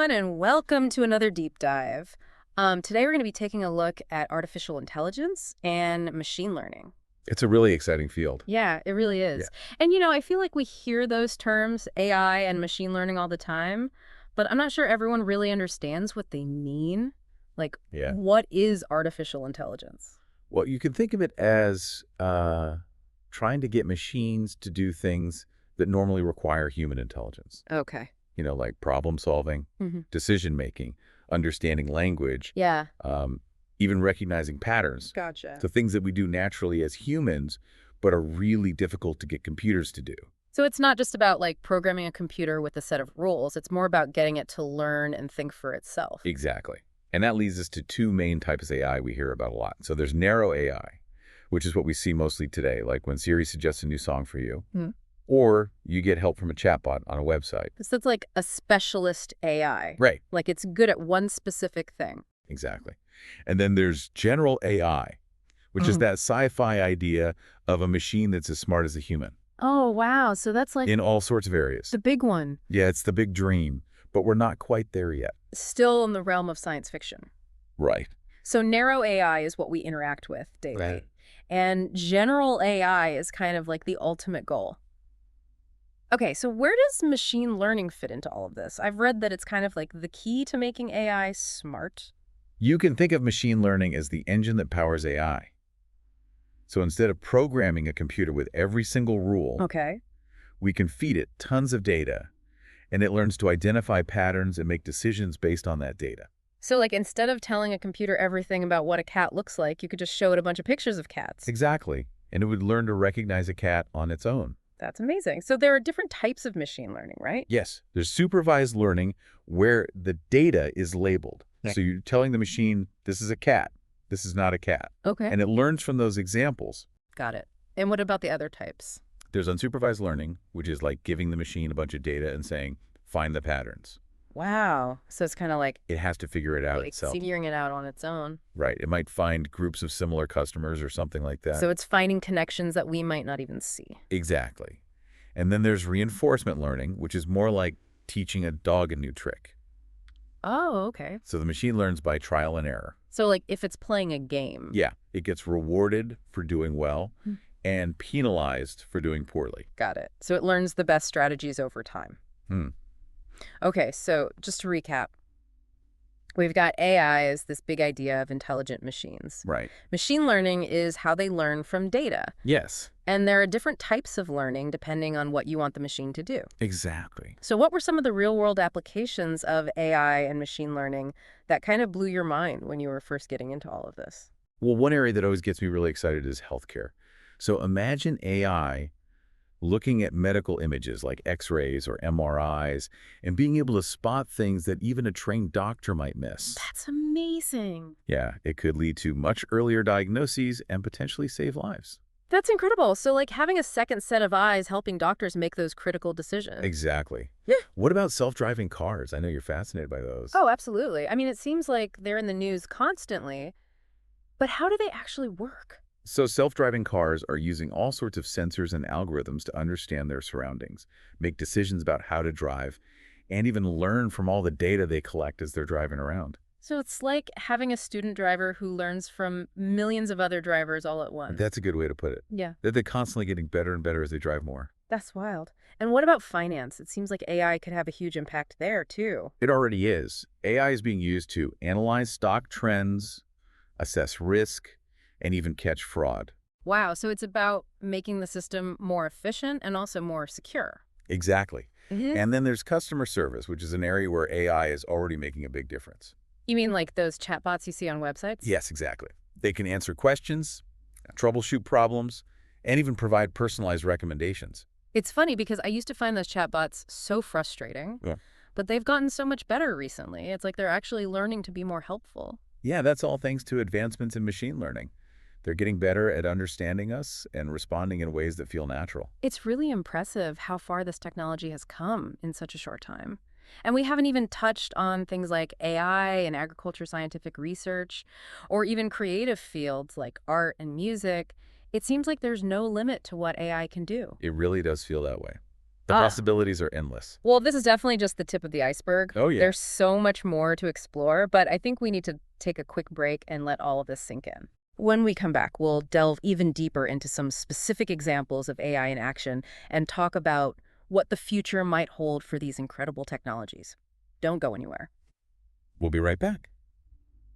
everyone, and welcome to another deep dive. Today we're going to be taking a look at artificial intelligence and machine learning. It's a really exciting field. Yeah, it really Yeah. is. And I feel like we hear those terms, AI and machine learning, all the time, but I'm not sure everyone really understands what they mean. Like, Yeah. what is artificial intelligence? Well, you can think of it as trying to get machines to do things that normally require human intelligence. Okay. Like problem solving, decision making, understanding language, Yeah, even recognizing patterns. gotcha. So things that we do naturally as humans, but are really difficult to get computers to do. So it's not just about like programming a computer with a set of rules. It's more about getting it to learn and think for itself. Exactly. And that leads us to two main types of AI we hear about a lot. So there's narrow AI, which is what we see mostly today, like when Siri suggests a new song for you, or you get help from a chatbot on a website. So it's like a specialist AI. Right. Like it's good at one specific thing. Exactly. And then there's general AI, which is that sci-fi idea of a machine that's as smart as a human Oh, wow. So that's like in all sorts of areas. the big one. Yeah, it's the big dream, but we're not quite there yet. Still in the realm of science fiction. Right. So narrow AI is what we interact with daily. Right. And general AI is kind of like the ultimate goal. Okay, so where does machine learning fit into all of this? I've read that it's kind of like the key to making AI smart. You can think of machine learning as the engine that powers AI. So instead of programming a computer with every single rule, Okay. we can feed it tons of data, and it learns to identify patterns and make decisions based on that data. So like instead of telling a computer everything about what a cat looks like, you could just show it a bunch of pictures of cats. Exactly. And it would learn to recognize a cat on its own. That's amazing. So there are different types of machine learning, right? Yes, there's supervised learning where the data is labeled. Okay. So you're telling the machine, this is a cat, this is not a cat. Okay. And it learns from those examples. Got it. And what about the other types? There's unsupervised learning, which is like giving the machine a bunch of data and saying, find the patterns. Wow. So it's kind of like It has to figure it out like itself. figuring it out on its own. Right. It might find groups of similar customers or something like that. So it's finding connections that we might not even see. Exactly. And then there's reinforcement learning, which is more like teaching a dog a new trick. Oh, okay. So the machine learns by trial and error. So like if it's playing a game. Yeah, it gets rewarded for doing well and penalized for doing poorly. Got it. So it learns the best strategies over time. Hmm. Okay, so just to recap, we've got AI as this big idea of intelligent machines. Right. Machine learning is how they learn from data. Yes, And there are different types of learning depending on what you want the machine to do. exactly. So what were some of the real-world applications of AI and machine learning that kind of blew your mind when you were first getting into all of this? Well, one area that always gets me really excited is healthcare. So imagine AI looking at medical images like X-rays or MRIs and being able to spot things that even a trained doctor might miss. That's amazing. Yeah, it could lead to much earlier diagnoses and potentially save lives. That's incredible. So like having a second set of eyes helping doctors make those critical decisions. Exactly. Yeah. What about self-driving cars? I know you're fascinated by those. Oh, absolutely. I mean, it seems like they're in the news constantly, but how do they actually work? So self-driving cars are using all sorts of sensors and algorithms to understand their surroundings, make decisions about how to drive, and even learn from all the data they collect as they're driving around. So it's like having a student driver who learns from millions of other drivers all at once. That's a good way to put it. Yeah, They're constantly getting better and better as they drive more. that's wild. And what about finance? It seems like AI could have a huge impact there, too. It already is. AI is being used to analyze stock trends, assess risk, and even catch fraud. Wow, so it's about making the system more efficient and also more secure. Exactly. Mm-hmm. And then there's customer service, which is an area where AI is already making a big difference. You mean like those chatbots you see on websites? Yes, exactly. They can answer questions, troubleshoot problems, and even provide personalized recommendations. It's funny because I used to find those chatbots so frustrating, Yeah. but they've gotten so much better recently. It's like they're actually learning to be more helpful. Yeah, that's all thanks to advancements in machine learning. They're getting better at understanding us and responding in ways that feel natural. It's really impressive how far this technology has come in such a short time. And we haven't even touched on things like AI and agriculture scientific research, or even creative fields like art and music. It seems like there's no limit to what AI can do. It really does feel that way. The possibilities are endless. Well, this is definitely just the tip of the iceberg. Oh, yeah. There's so much more to explore, but I think we need to take a quick break and let all of this sink in. When we come back, we'll delve even deeper into some specific examples of AI in action and talk about what the future might hold for these incredible technologies. Don't go anywhere. We'll be right back.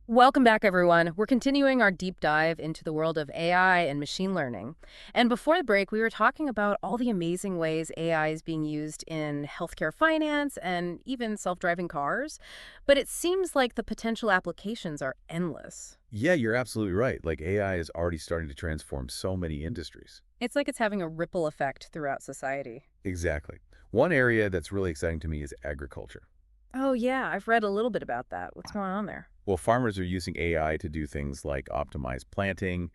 Welcome back, everyone. We're continuing our deep dive into the world of AI and machine learning. And before the break, we were talking about all the amazing ways AI is being used in healthcare finance and even self-driving cars. But it seems like the potential applications are endless. Yeah, you're absolutely right. Like AI is already starting to transform so many industries. It's like it's having a ripple effect throughout society. Exactly. One area that's really exciting to me is agriculture. Oh, yeah, I've read a little bit about that. What's going on there? Well, farmers are using AI to do things like optimize planting,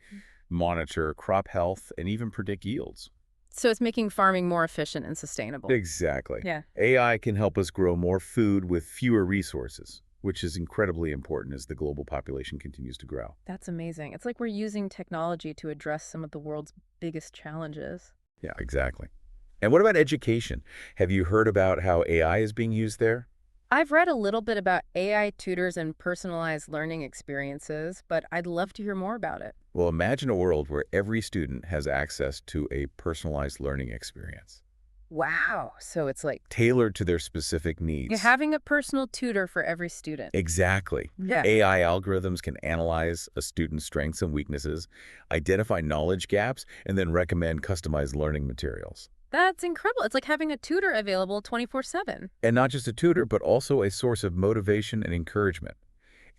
monitor crop health, and even predict yields. So it's making farming more efficient and sustainable. Exactly. Yeah. AI can help us grow more food with fewer resources, which is incredibly important as the global population continues to grow. That's amazing. It's like we're using technology to address some of the world's biggest challenges. Yeah, exactly. And what about education? Have you heard about how AI is being used there? I've read a little bit about AI tutors and personalized learning experiences, but I'd love to hear more about it. Well, imagine a world where every student has access to a personalized learning experience, Wow. So it's like tailored to their specific you're needs. having a personal tutor for every student. Exactly. Yeah. AI algorithms can analyze a student's strengths and weaknesses, identify knowledge gaps, and then recommend customized learning materials. That's incredible. It's like having a tutor available 24/7. And not just a tutor, but also a source of motivation and encouragement.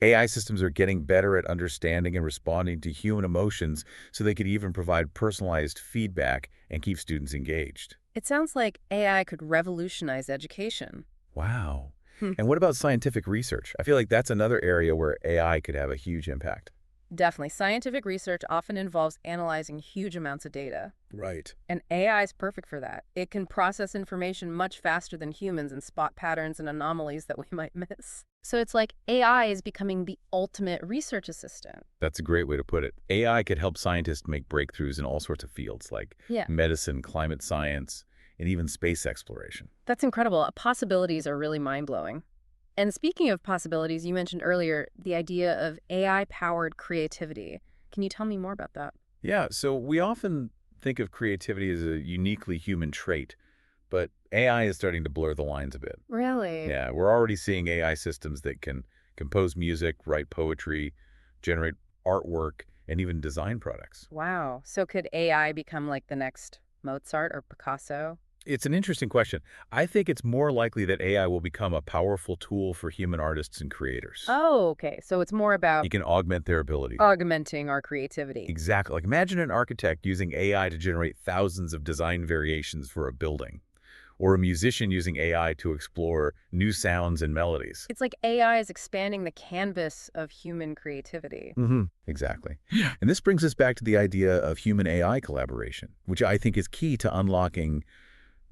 AI systems are getting better at understanding and responding to human emotions, so they could even provide personalized feedback and keep students engaged. It sounds like AI could revolutionize education. Wow. Hmm. And what about scientific research? I feel like that's another area where AI could have a huge impact. Definitely. Scientific research often involves analyzing huge amounts of data. Right. And AI is perfect for that. It can process information much faster than humans and spot patterns and anomalies that we might miss. So it's like AI is becoming the ultimate research assistant. That's a great way to put it. AI could help scientists make breakthroughs in all sorts of fields like Yeah. medicine, climate science, and even space exploration. That's incredible. Possibilities are really mind-blowing. And speaking of possibilities, you mentioned earlier the idea of AI-powered creativity. Can you tell me more about that? Yeah, so we often think of creativity as a uniquely human trait, but AI is starting to blur the lines a bit. Really? Yeah, we're already seeing AI systems that can compose music, write poetry, generate artwork, and even design products. Wow. So could AI become like the next Mozart or Picasso? It's an interesting question. I think it's more likely that AI will become a powerful tool for human artists and creators. Oh, okay. So it's more about It can augment their ability. augmenting our creativity. Exactly. Like imagine an architect using AI to generate thousands of design variations for a building, or a musician using AI to explore new sounds and melodies. It's like AI is expanding the canvas of human creativity. Exactly. And this brings us back to the idea of human AI collaboration, which I think is key to unlocking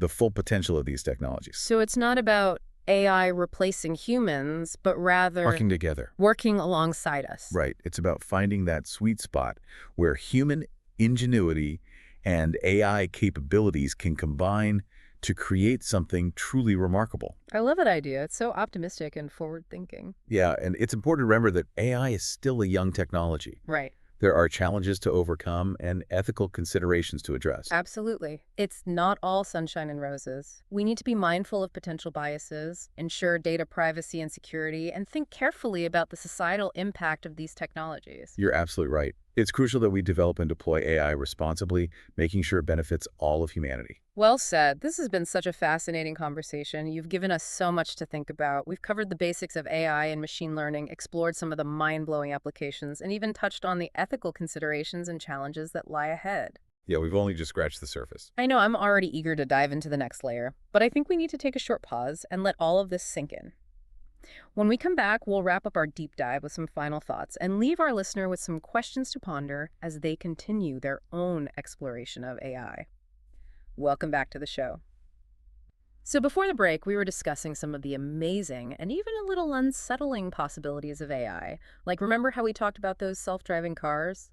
the full potential of these technologies. So it's not about AI replacing humans, but rather Working together. working alongside us. Right. It's about finding that sweet spot where human ingenuity and AI capabilities can combine to create something truly remarkable. I love that idea. It's so optimistic and forward-thinking. Yeah, and it's important to remember that AI is still a young technology. Right. There are challenges to overcome and ethical considerations to address. Absolutely. It's not all sunshine and roses. We need to be mindful of potential biases, ensure data privacy and security, and think carefully about the societal impact of these technologies. You're absolutely right. It's crucial that we develop and deploy AI responsibly, making sure it benefits all of humanity. Well said. This has been such a fascinating conversation. You've given us so much to think about. We've covered the basics of AI and machine learning, explored some of the mind-blowing applications, and even touched on the ethical considerations and challenges that lie ahead. Yeah, we've only just scratched the surface. I know I'm already eager to dive into the next layer, but I think we need to take a short pause and let all of this sink in. When we come back, we'll wrap up our deep dive with some final thoughts and leave our listener with some questions to ponder as they continue their own exploration of AI. Welcome back to the show. So before the break, we were discussing some of the amazing and even a little unsettling possibilities of AI. Like, remember how we talked about those self-driving cars?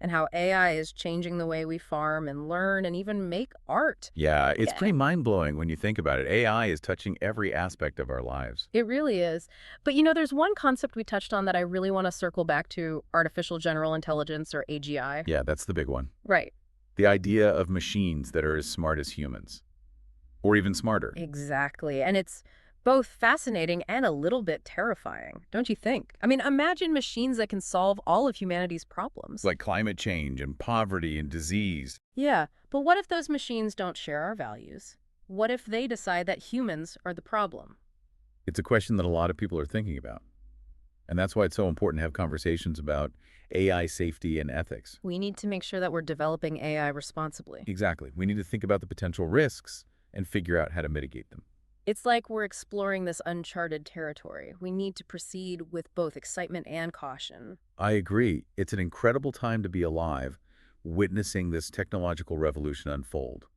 and how AI is changing the way we farm and learn and even make art. Yeah, it's Yeah, pretty mind-blowing when you think about it. AI is touching every aspect of our lives. it really is. But there's one concept we touched on that I really want to circle back to: artificial general intelligence, or AGI. Yeah, that's the big one. Right. The idea of machines that are as smart as humans, or even smarter. Exactly. And it's both fascinating and a little bit terrifying, don't you think? I mean, imagine machines that can solve all of humanity's problems. Like climate change and poverty and disease. Yeah, but what if those machines don't share our values? What if they decide that humans are the problem? It's a question that a lot of people are thinking about. And that's why it's so important to have conversations about AI safety and ethics. We need to make sure that we're developing AI responsibly. Exactly. We need to think about the potential risks and figure out how to mitigate them. It's like we're exploring this uncharted territory. We need to proceed with both excitement and caution. I agree. It's an incredible time to be alive, witnessing this technological revolution unfold.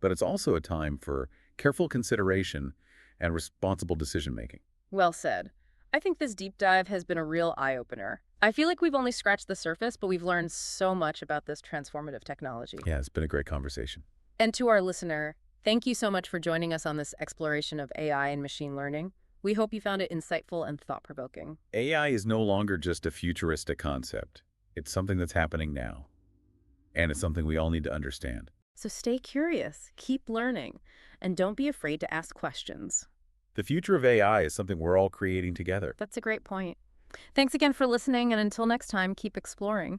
But it's also a time for careful consideration and responsible decision-making. Well said. I think this deep dive has been a real eye-opener. I feel like we've only scratched the surface, but we've learned so much about this transformative technology. Yeah, it's been a great conversation. And to our listener, thank you so much for joining us on this exploration of AI and machine learning. We hope you found it insightful and thought-provoking. AI is no longer just a futuristic concept. It's something that's happening now, and it's something we all need to understand. So stay curious, keep learning, and don't be afraid to ask questions. The future of AI is something we're all creating together. That's a great point. Thanks again for listening, and until next time, keep exploring.